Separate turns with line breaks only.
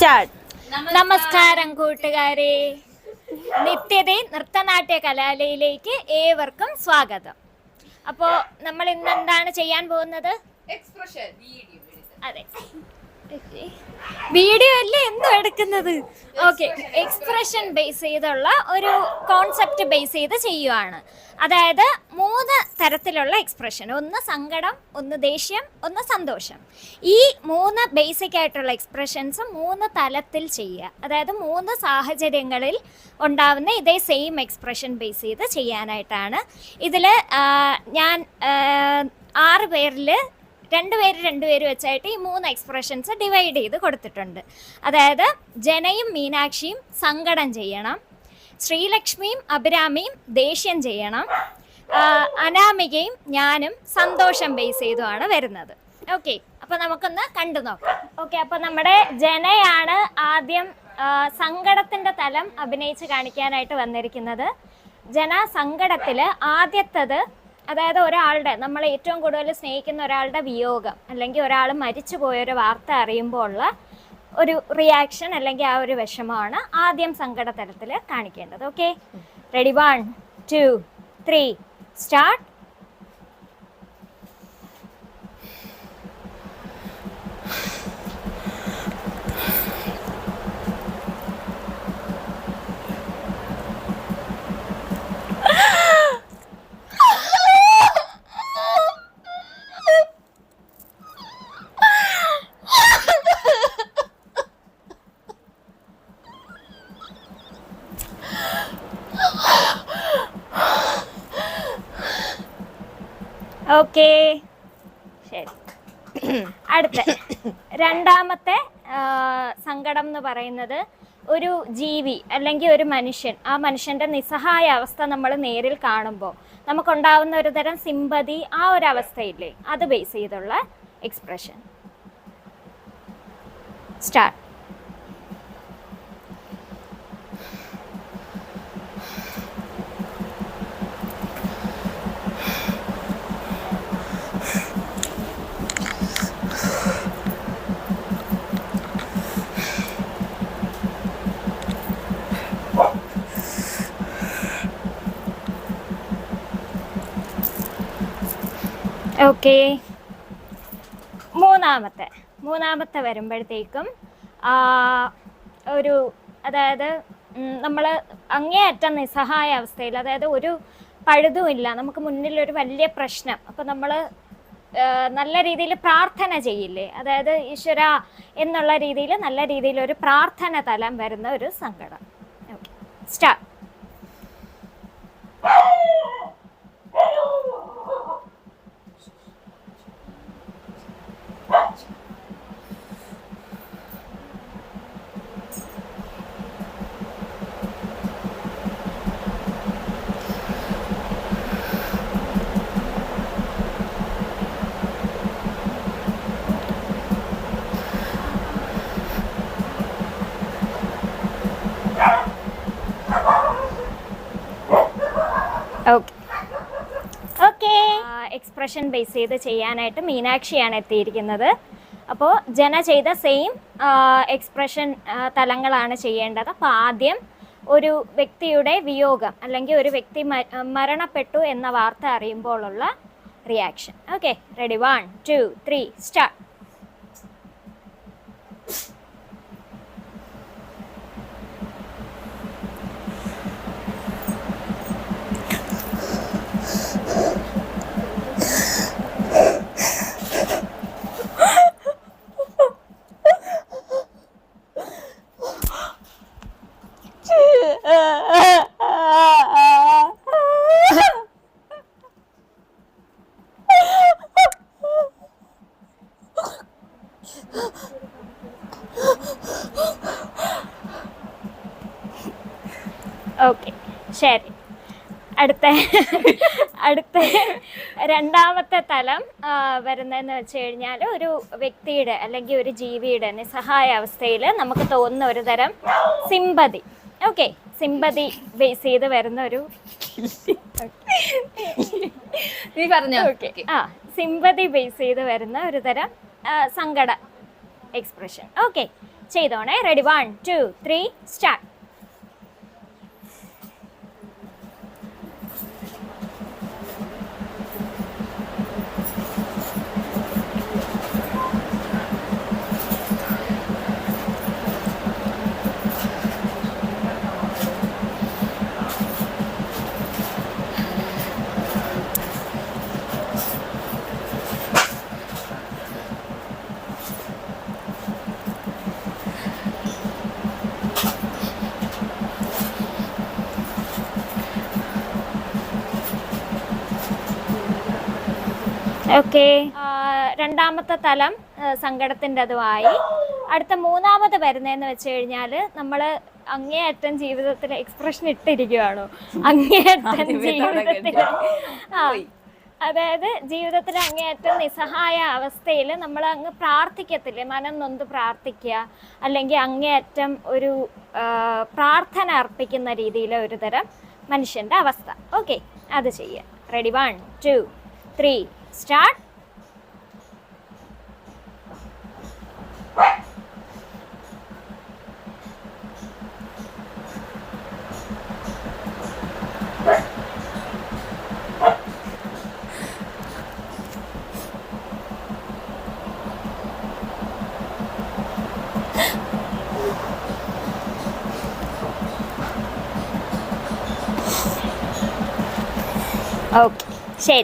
Start.
നമസ്കാരം കൂട്ടുകാരെ, നിത്യതേ നൃത്തനാട്യ കലാലയിലേക്ക് ഏവർക്കും സ്വാഗതം. അപ്പോൾ നമ്മൾ ഇന്ന് എന്താണ് ചെയ്യാൻ പോകുന്നത്?
എക്സ്പ്രഷൻ
അതെ, വീഡിയോ അല്ലേ എന്നും എടുക്കുന്നത്. ഓക്കെ, എക്സ്പ്രഷൻ ബേസ് ചെയ്തുള്ള ഒരു കോൺസെപ്റ്റ് ബേസ് ചെയ്ത് ചെയ്യുവാണ്. അതായത് 3 തരത്തിലുള്ള എക്സ്പ്രഷൻ, ഒന്ന് സങ്കടം, ഒന്ന് ദേഷ്യം, ഒന്ന് സന്തോഷം. ഈ 3 ബേസിക് ആയിട്ടുള്ള എക്സ്പ്രഷൻസ് 3 തലത്തിൽ ചെയ്യുക. അതായത് 3 സാഹചര്യങ്ങളിൽ ഉണ്ടാവുന്ന ഇതേ സെയിം എക്സ്പ്രഷൻ ബേസ് ചെയ്ത് ചെയ്യാനായിട്ടാണ്. ഇതിൽ ഞാൻ 6 പേരിൽ 2 പേര് വെച്ചായിട്ട് ഈ 3 എക്സ്പ്രഷൻസ് ഡിവൈഡ് ചെയ്ത് കൊടുത്തിട്ടുണ്ട്. അതായത് ജനയും മീനാക്ഷിയും സങ്കടം ചെയ്യണം, ശ്രീലക്ഷ്മിയും അഭിരാമിയും ദേഷ്യം ചെയ്യണം, അനാമികയും ഞാനും സന്തോഷം ബേസ് ചെയ്തുമാണ് വരുന്നത്. ഓക്കെ, അപ്പോൾ നമുക്കൊന്ന് കണ്ടു നോക്കാം. ഓക്കെ, അപ്പോൾ നമ്മുടെ ജനയാണ് ആദ്യം സങ്കടത്തിൻ്റെ തലം അഭിനയിച്ച് കാണിക്കാനായിട്ട് വന്നിരിക്കുന്നത്. ജന സങ്കടത്തിൽ ആദ്യത്തത്, അതായത് ഒരാളുടെ, നമ്മൾ ഏറ്റവും കൂടുതൽ സ്നേഹിക്കുന്ന ഒരാളുടെ വിയോഗം അല്ലെങ്കിൽ ഒരാൾ മരിച്ചു പോയൊരു വാർത്ത അറിയുമ്പോൾ ഉള്ള ഒരു റിയാക്ഷൻ അല്ലെങ്കിൽ ആ ഒരു വിഷമമാണ് ആദ്യം സങ്കടതലത്തിൽ കാണിക്കേണ്ടത്. Okay, ready? 1 2 3 സ്റ്റാർട്ട്. ഓക്കെ, ശരി. അടുത്ത രണ്ടാമത്തെ സങ്കടം എന്ന് പറയുന്നത് ഒരു ജീവി അല്ലെങ്കിൽ ഒരു മനുഷ്യൻ, ആ മനുഷ്യൻ്റെ നിസ്സഹായ അവസ്ഥ നമ്മൾ നേരിൽ കാണുമ്പോൾ നമുക്കുണ്ടാവുന്ന ഒരു തരം സിമ്പതി, ആ ഒരു അവസ്ഥയില്ലേ, അത് ബേസ് ചെയ്തുള്ള എക്സ്പ്രഷൻ. സ്റ്റാർട്ട്. ഓക്കെ, മൂന്നാമത്തെ വരുമ്പോഴത്തേക്കും ഒരു, അതായത് നമ്മൾ അങ്ങേയറ്റം നിസ്സഹായ അവസ്ഥയിൽ, അതായത് ഒരു പഴുതുമില്ല, നമുക്ക് മുന്നിലൊരു വലിയ പ്രശ്നം, അപ്പം നമ്മൾ നല്ല രീതിയിൽ പ്രാർത്ഥന ചെയ്യില്ലേ, അതായത് ഈശ്വര എന്നുള്ള രീതിയിൽ നല്ല രീതിയിൽ ഒരു പ്രാർത്ഥന തലം വരുന്ന ഒരു സങ്കടം. Okay, start. Okay, expression base ചെയ്ത് ചെയ്യാനായിട്ട് മീനാക്ഷിയാണ് എത്തിയിരിക്കുന്നത്. അപ്പോൾ ജന ചെയ്ത സെയിം എക്സ്പ്രഷൻ തലങ്ങളാണ് ചെയ്യേണ്ടത്. അപ്പോൾ ആദ്യം ഒരു വ്യക്തിയുടെ വിയോഗം അല്ലെങ്കിൽ ഒരു വ്യക്തി മരണപ്പെട്ടു എന്ന വാർത്ത അറിയുമ്പോഴുള്ള reaction. Okay, ready? 1 2 3 start. Okay, ശരി. അടുത്ത രണ്ടാമത്തെ തലം വരുന്നതെന്ന് വെച്ച് കഴിഞ്ഞാൽ ഒരു വ്യക്തിയുടെ അല്ലെങ്കിൽ ഒരു ജീവിയുടെ നിസ്സഹായ അവസ്ഥയിൽ നമുക്ക് തോന്നുന്ന ഒരു തരം സിമ്പതി. ഓക്കെ, സിമ്പതി ബേസ് ചെയ്ത് വരുന്ന ഒരു
നീ പറഞ്ഞോ?
ഓക്കെ, സിമ്പതി ബേസ് ചെയ്ത് വരുന്ന ഒരു തരം സങ്കട എക്സ്പ്രഷൻ. ഓക്കെ, ചെയ്തോണേ. Ready, 1 2 3 start. ഓക്കെ, രണ്ടാമത്തെ തലം സങ്കടത്തിൻ്റെതുമായി. അടുത്ത മൂന്നാമത് വരുന്നതെന്ന് വെച്ച് കഴിഞ്ഞാൽ നമ്മൾ അങ്ങേയറ്റം ജീവിതത്തിൽ എക്സ്പ്രഷൻ ഇട്ടിരിക്കുകയാണോ, അങ്ങേയറ്റം ജീവിതത്തിൽ അതായത് ജീവിതത്തിൽ അങ്ങേയറ്റം നിസ്സഹായ അവസ്ഥയിൽ നമ്മൾ അങ്ങ് പ്രാർത്ഥിക്കത്തില്ലേ, മനം നൊന്ത് പ്രാർത്ഥിക്കുക, അല്ലെങ്കിൽ അങ്ങേയറ്റം ഒരു പ്രാർത്ഥന അർപ്പിക്കുന്ന രീതിയിലെ ഒരു തരം മനുഷ്യൻ്റെ അവസ്ഥ. ഓക്കെ, അത് ചെയ്യുക. Ready, 1 2 3 start. ഓക്കെ, ശരി.